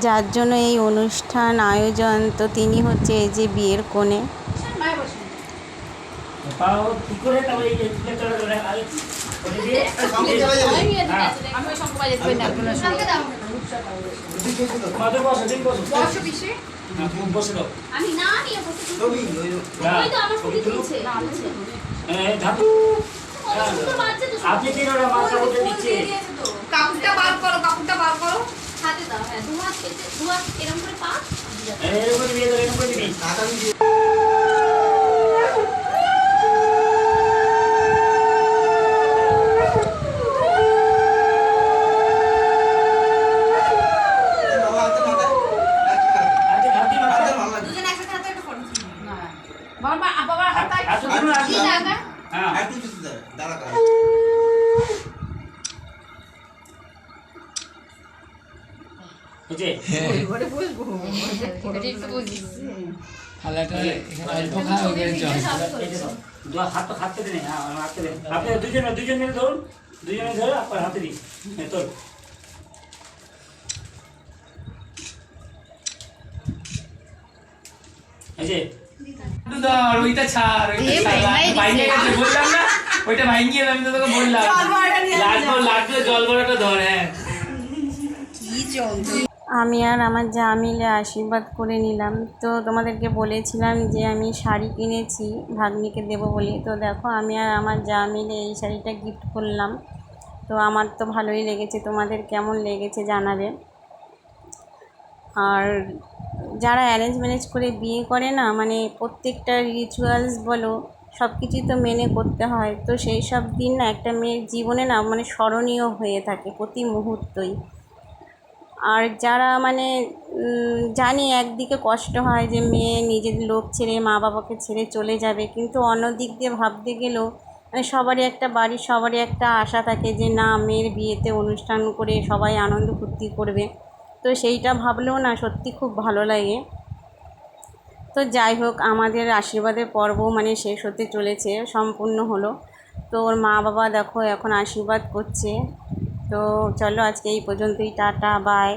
যার জন্য এই অনুষ্ঠান আয়োজন। তো তিনি হচ্ছে এই যে বিয়ের কনে। আপনি দিন ওরা মাথা উঠে দিচ্ছে। কাপড়টা বার করো, কাপড়টা বার করো। হাতে দাও, হ্যাঁ, দু হাত এরকম করে পা। এরকম করে দিয়ে এরকম করে দিবি। দুজন একসাথে হাতে একটা ফটো তুলি। বাবা বাবা হাতায় কি লাগা? হ্যাঁ বুঝে ঘরে বসবো। এটা একটু বসিস। হাতে দিন। হ্যাঁ হাতে দিন। আপনি দুজন মিলে ধরুন, দুজনে ধরে আপনার হাতে দিন। তোর এই যে ওইটা ছাড়, বললাম না ওইটা ভাঙিয়ে আমি তো তোকে বললাম লাগবে জল ভরাটা ধর। হ্যাঁ আমি আর আমার যা মিলে আশীর্বাদ করে নিলাম। তো তোমাদেরকে বলেছিলাম যে আমি শাড়ি কিনেছি ভাগ্নিকে দেবো বলে। তো দেখো আমি আর আমার যা মিলে এই শাড়িটা গিফট করলাম। তো আমার তো ভালোই লেগেছে, তোমাদের কেমন লেগেছে জানাবে। আর যারা অ্যারেঞ্জ ম্যারেজ করে বিয়ে করে না, মানে প্রত্যেকটা রিচুয়ালস বলো সব কিছুই তো মেনে করতে হয়। তো সেই সব দিন না একটা মেয়ের জীবনে না মানে স্মরণীয় হয়ে থাকে প্রতি মুহূর্তই। আর যারা মানে জানি একদিকে কষ্ট হয় যে মেয়ে নিজের লোক ছেড়ে মা বাবাকে ছেড়ে চলে যাবে, কিন্তু অন্যদিক দিয়ে ভাবতে গেলেও মানে সবারই একটা বাড়ির সবারই একটা আশা থাকে যে না মেয়ের বিয়েতে অনুষ্ঠান করে সবাই আনন্দ ফুর্তি করবে। তো সেইটা ভাবলেও না সত্যি খুব ভালো লাগে। তো যাই হোক, আমাদের আশীর্বাদের পর্ব মানে শেষ হতে চলেছে, সম্পূর্ণ হলো। তো ওর মা বাবা দেখো এখন আশীর্বাদ করছে। তো চলো আজকে এই পর্যন্তই, টাটা বাই।